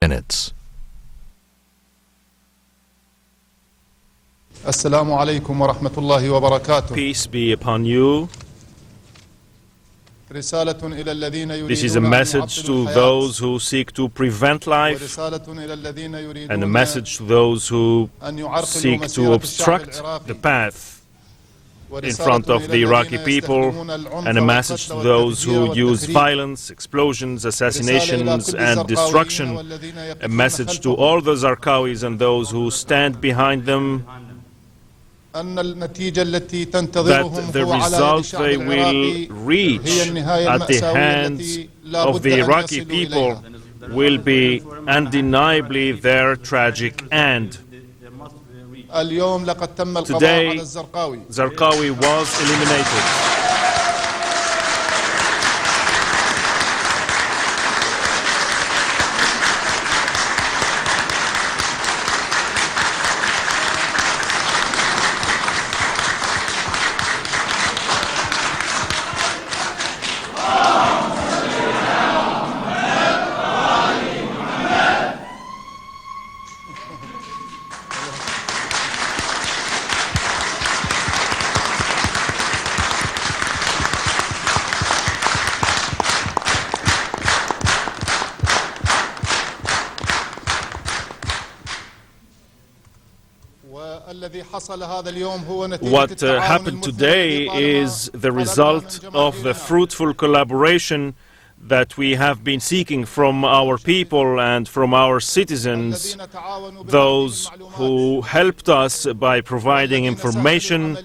minutes. Assalamu alaikum wa rahmatullahi wa barakatuh. Peace be upon you. This is a message to those who seek to prevent life, and a message to those who seek to obstruct the path in front of the Iraqi people, and a message to those who use violence, explosions, assassinations and destruction, a message to all the Zarqawis and those who stand behind them, that the result they will reach at the hands of the Iraqi people will be undeniably their tragic end. Today, Zarqawi was eliminated. What happened today is the result of the fruitful collaboration that we have been seeking from our people and from our citizens, those who helped us by providing information,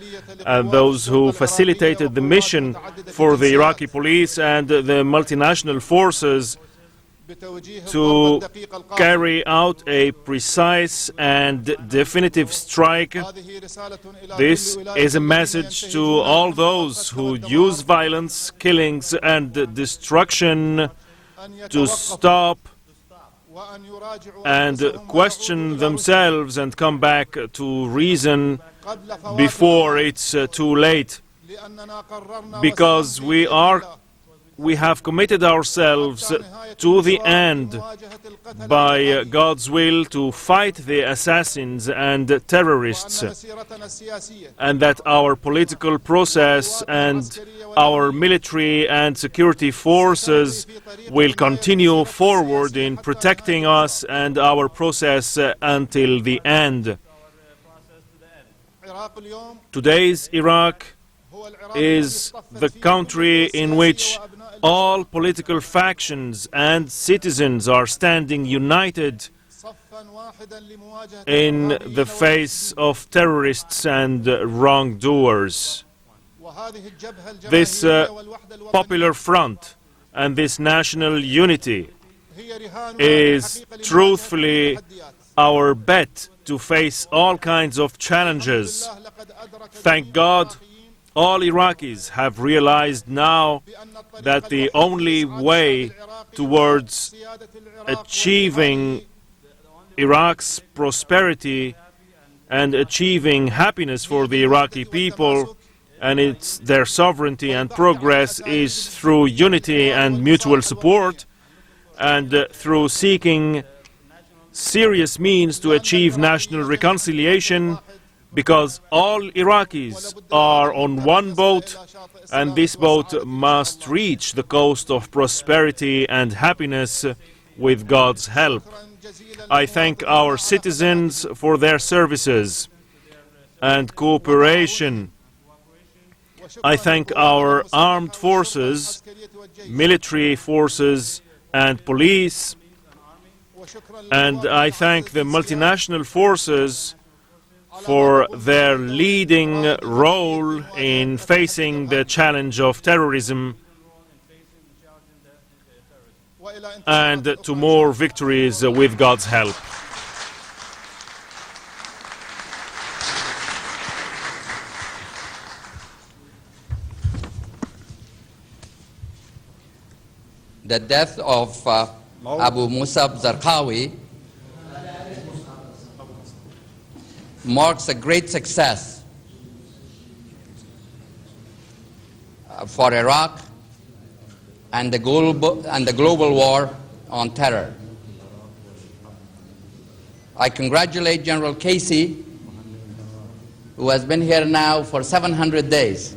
and those who facilitated the mission for the Iraqi police and the multinational forces to carry out a precise and definitive strike. This is a message to all those who use violence, killings and destruction to stop and question themselves and come back to reason before it's too late, because we have committed ourselves to the end, by God's will, to fight the assassins and terrorists, and that our political process and our military and security forces will continue forward in protecting us and our process until the end. Today's Iraq is the country in which all political factions and citizens are standing united in the face of terrorists and wrongdoers. This popular front and this national unity is truthfully our bet to face all kinds of challenges. Thank God, all Iraqis have realized now that the only way towards achieving Iraq's prosperity and achieving happiness for the Iraqi people and their sovereignty and progress is through unity and mutual support, and through seeking serious means to achieve national reconciliation, because all Iraqis are on one boat, and this boat must reach the coast of prosperity and happiness with God's help. I thank our citizens for their services and cooperation. I thank our armed forces, military forces and police, and I thank the multinational forces for their leading role in facing the challenge of terrorism and to more victories with God's help. The death of Abu Musab Al-Zarqawi marks a great success for Iraq and the global war on terror. I congratulate General Casey, who has been here now for 700 days,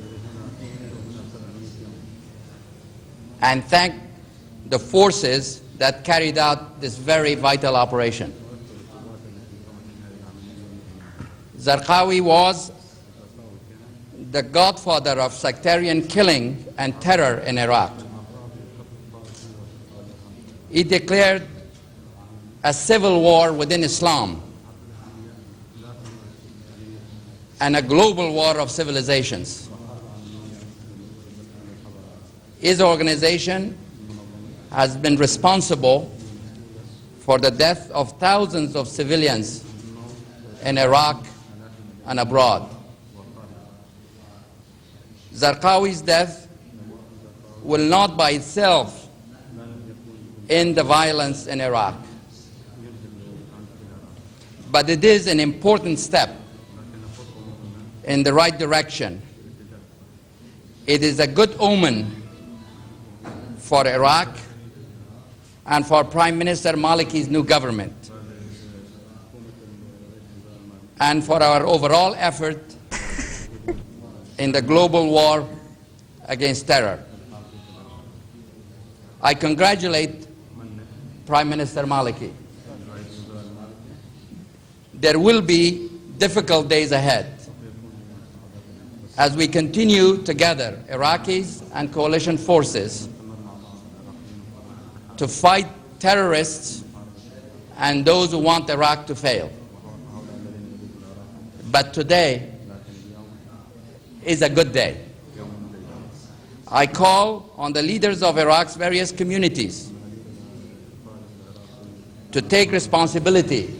and thank the forces that carried out this very vital operation. Zarqawi was the godfather of sectarian killing and terror in Iraq. He declared a civil war within Islam and a global war of civilizations. His organization has been responsible for the death of thousands of civilians in Iraq and abroad. Zarqawi's death will not by itself end the violence in Iraq, but it is an important step in the right direction. It is a good omen for Iraq and for Prime Minister Maliki's new government, and for our overall effort in the global war against terror. I congratulate Prime Minister Maliki. There will be difficult days ahead as we continue together, Iraqis and coalition forces, to fight terrorists and those who want Iraq to fail. But today is a good day. I call on the leaders of Iraq's various communities to take responsibility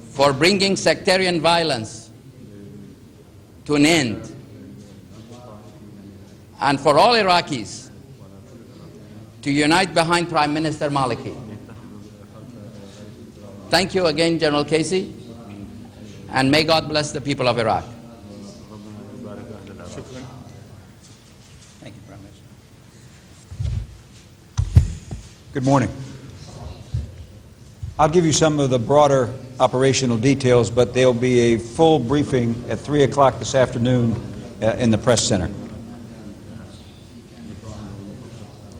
for bringing sectarian violence to an end, and for all Iraqis to unite behind Prime Minister Maliki. Thank you again, General Casey, and may God bless the people of Iraq. Thank you, Prime Minister. Good morning. I'll give you some of the broader operational details, but there'll be a full briefing at 3 o'clock this afternoon in the press center.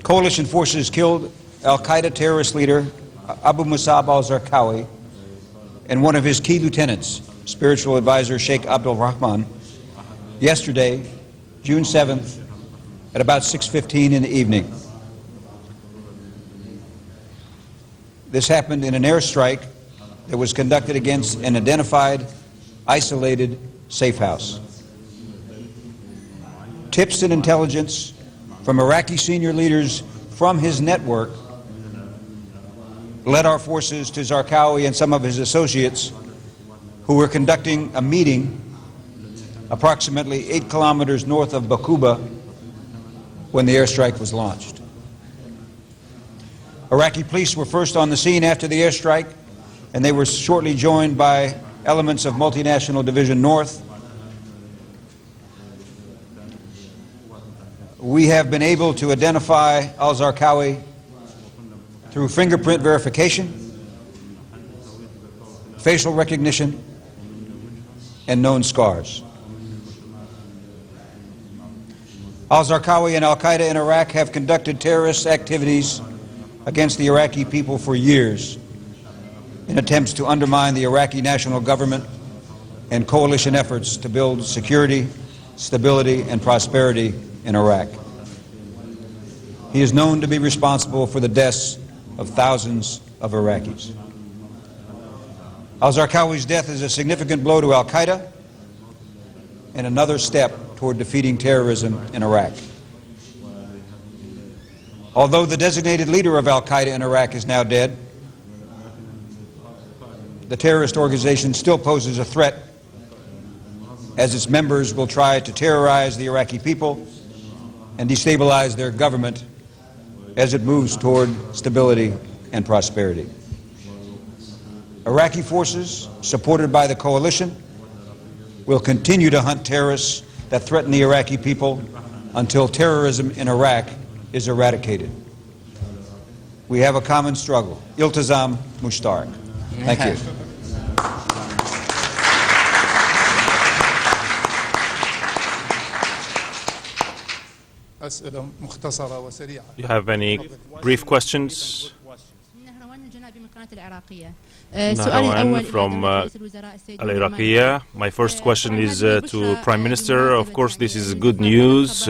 Coalition forces killed al-Qaida terrorist leader Abu Musab Al-Zarqawi and one of his key lieutenants, spiritual advisor Sheikh Abdul Rahman, yesterday, June 7th, at about 6:15 in the evening. This happened in an airstrike that was conducted against an identified, isolated safe house. Tips and intelligence from Iraqi senior leaders from his network led our forces to Zarqawi and some of his associates who were conducting a meeting approximately 8 kilometers north of Baquba when the airstrike was launched. Iraqi police were first on the scene after the airstrike, and they were shortly joined by elements of Multinational Division North. We have been able to identify al-Zarqawi through fingerprint verification, facial recognition, and known scars. Al-Zarqawi and al-Qaida in Iraq have conducted terrorist activities against the Iraqi people for years in attempts to undermine the Iraqi national government and coalition efforts to build security, stability, and prosperity in Iraq. He is known to be responsible for the deaths of thousands of Iraqis. Al-Zarqawi's death is a significant blow to al-Qaida and another step toward defeating terrorism in Iraq. Although the designated leader of al-Qaida in Iraq is now dead, the terrorist organization still poses a threat, as its members will try to terrorize the Iraqi people and destabilize their government as it moves toward stability and prosperity. Iraqi forces, supported by the coalition, will continue to hunt terrorists that threaten the Iraqi people until terrorism in Iraq is eradicated. We have a common struggle, iltizam mushtarak. Thank you. أسئلة مختصرة وسريعة. You have any brief questions? Nahrawan from al-Iraqi. My first question is to Prime Minister. Of course, this is good news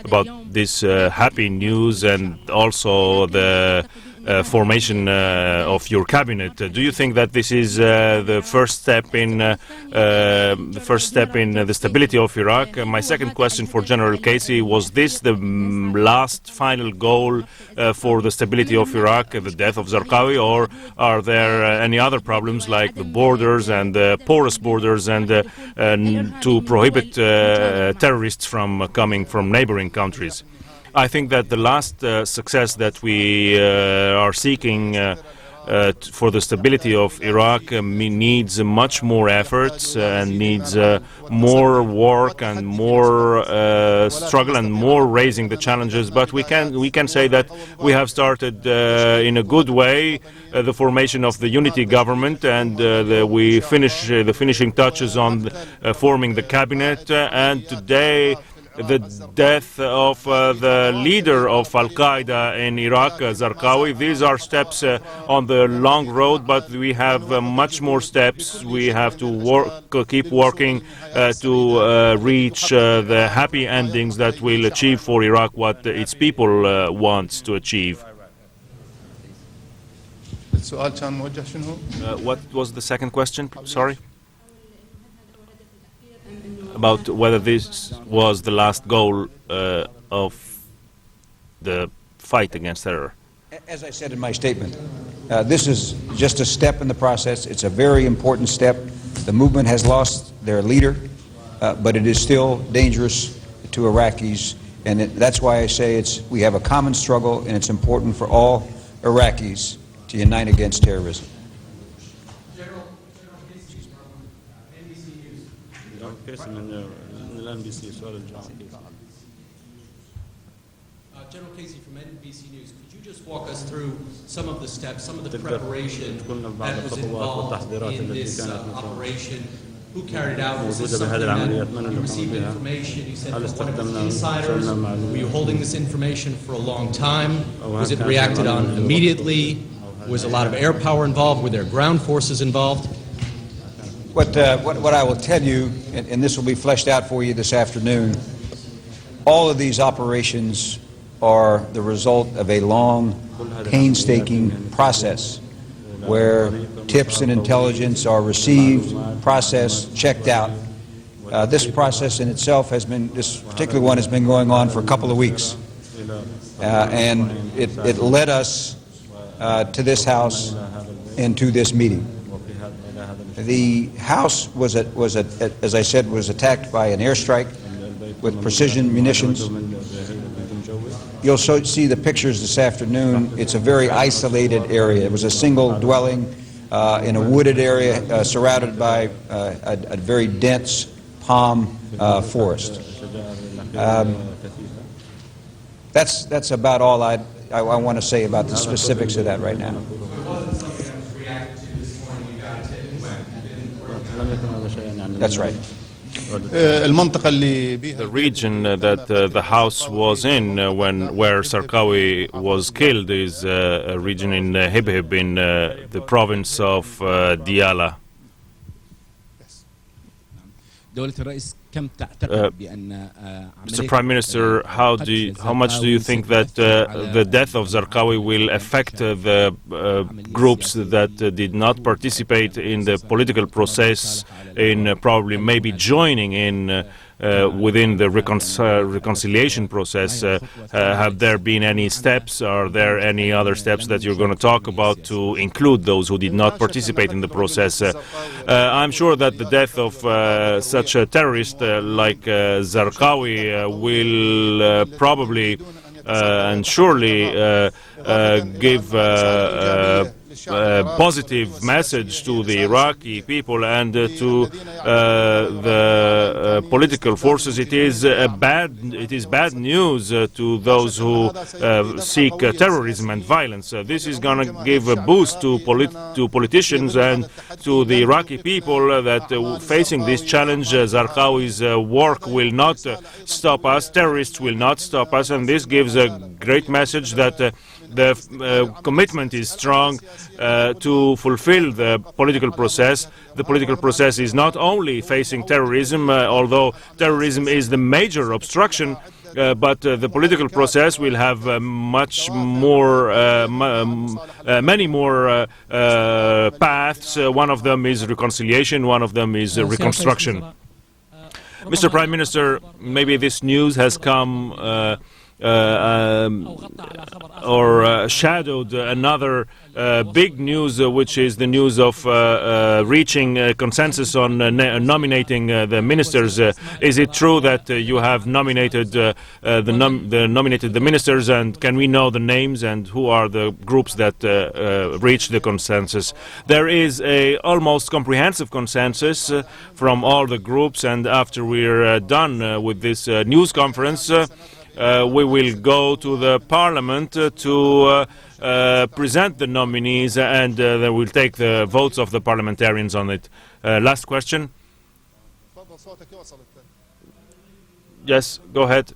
about this happy news and also the formation of your cabinet. Do you think that this is the first step in the stability of Iraq? My second question for General Casey: was this the last final goal for the stability of Iraq, the death of Zarqawi, or are there any other problems like the borders and the porous borders and to prohibit terrorists from coming from neighboring countries? I think that the last success that we are seeking for the stability of Iraq needs much more efforts and needs more work and more struggle and more raising the challenges. But we can say that we have started in a good way the formation of the unity government, and we finish the finishing touches on forming the cabinet. And today, the death of the leader of al-Qaida in Iraq, Zarqawi. These are steps on the long road, but we have much more steps. We have to keep working to reach the happy endings that will achieve for Iraq what its people wants to achieve. What was the second question? Sorry? About whether this was the last goal of the fight against terror. As I said in my statement, this is just a step in the process. It's a very important step. The movement has lost their leader, but it is still dangerous to Iraqis, and that's why I say we have a common struggle, and it's important for all Iraqis to unite against terrorism. General Casey from NBC News, could you just walk us through some of the steps, some of the preparation that was involved in this operation? Who carried it out? Was this something that you received information? You said from one of the insiders. Were you holding this information for a long time? Was it reacted on immediately? Was a lot of air power involved? Were there ground forces involved? What I will tell you, and this will be fleshed out for you this afternoon, all of these operations are the result of a long, painstaking process where tips and intelligence are received, processed, checked out. This process in itself this particular one has been going on for a couple of weeks. And it led us to this House and to this meeting. The House as I said, was attacked by an airstrike with precision munitions. You'll see the pictures this afternoon. It's a very isolated area. It was a single dwelling in a wooded area surrounded by a very dense palm forest. That's about all I want to say about the specifics of that right now. That's right. The region that the house was in where Zarqawi was killed is a region in Hibhib in the province of Diyala. Mr. Prime Minister, how much do you think that the death of Zarqawi will affect the groups that did not participate in the political process in probably maybe joining in within the reconciliation process? Have there been any steps? Are there any other steps that you're going to talk about to include those who did not participate in the process? I'm sure that the death of such a terrorist like Zarqawi will probably and surely give positive message to the Iraqi people and to the political forces. It is bad news to those who seek terrorism and violence. This is going to give a boost to politicians and to the Iraqi people that facing this challenge, Zarqawi's work will not stop us, terrorists will not stop us, and this gives a great message that the commitment is strong to fulfill the political process. The political process is not only facing terrorism, although terrorism is the major obstruction, but the political process will have many more paths. One of them is reconciliation, one of them is reconstruction. Mr. Prime Minister, maybe this news has come or shadowed another big news, which is the news of reaching a consensus on nominating the ministers. Is it true that you have nominated the ministers, and can we know the names and who are the groups that reached the consensus? There is a almost comprehensive consensus from all the groups, and after we're done with this news conference, we will go to the parliament to present the nominees, and they will take the votes of the parliamentarians on it. Last question. Yes, go ahead.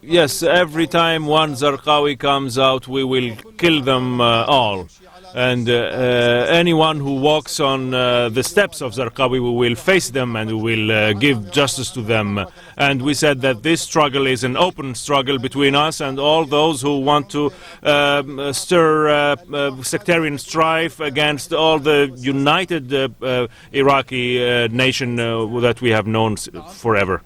Yes, every time one Zarqawi comes out, we will kill them all. And anyone who walks on the steps of Zarqawi, we will face them and we will give justice to them. And we said that this struggle is an open struggle between us and all those who want to stir sectarian strife against all the united Iraqi nation that we have known forever.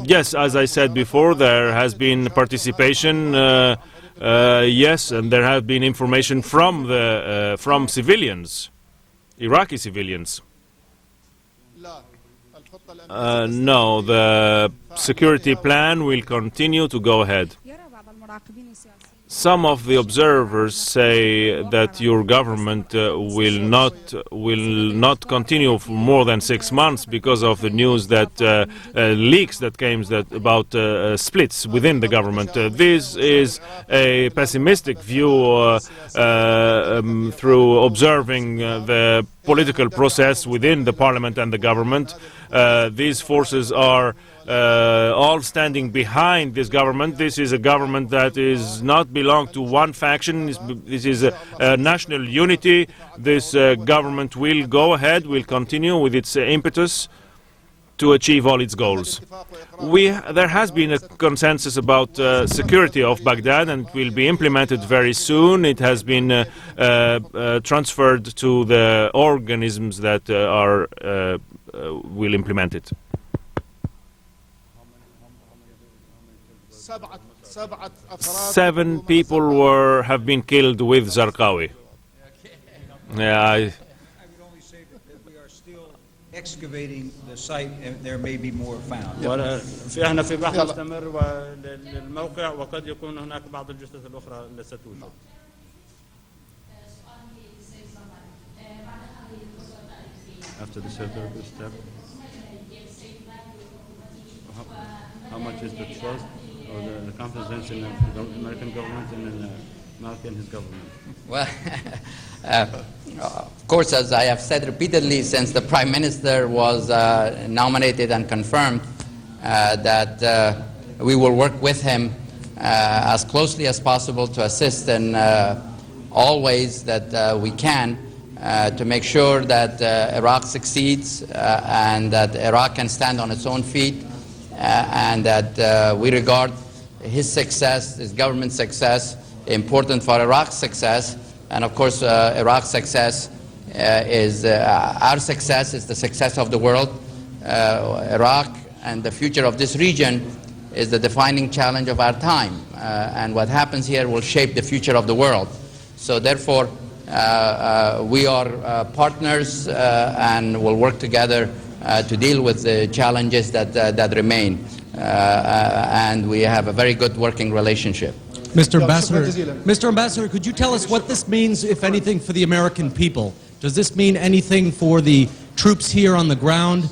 Yes, as I said before, there has been participation, yes, and there has been information from civilians, Iraqi civilians. No, the security plan will continue to go ahead. Some of the observers say that your government will not continue for more than 6 months because of the news that leaks that came about splits within the government. This is a pessimistic view through observing the political process within the parliament and the government. These forces are all standing behind this government. This is a government that is not belong to one faction. This is a national unity. This government will go ahead, will continue with its impetus to achieve all its goals. There has been a consensus about security of Baghdad, and it will be implemented very soon. It has been transferred to the organisms that will implement it. 7 people have been killed with Zarqawi. Yeah, I would only say that we are still excavating the site, and there may be more found. احنا في بحث مستمر للموقع، وقد يكون هناك بعض الجثث الأخرى التي ستوجد. After the surgical step, how much is the trust or the confidence in the American government and Maliki and his government? Well, of course, as I have said repeatedly since the Prime Minister was nominated and confirmed, that we will work with him as closely as possible to assist in all ways that we can to make sure that Iraq succeeds and that Iraq can stand on its own feet, and that we regard his success, his government's success, important for Iraq's success. And of course, Iraq's success is our success, is the success of the world. Iraq and the future of this region is the defining challenge of our time, and what happens here will shape the future of the world. So therefore, we are partners and will work together to deal with the challenges that remain. And we have a very good working relationship. Mr. Ambassador, could you tell us what this means, if anything, for the American people? Does this mean anything for the troops here on the ground?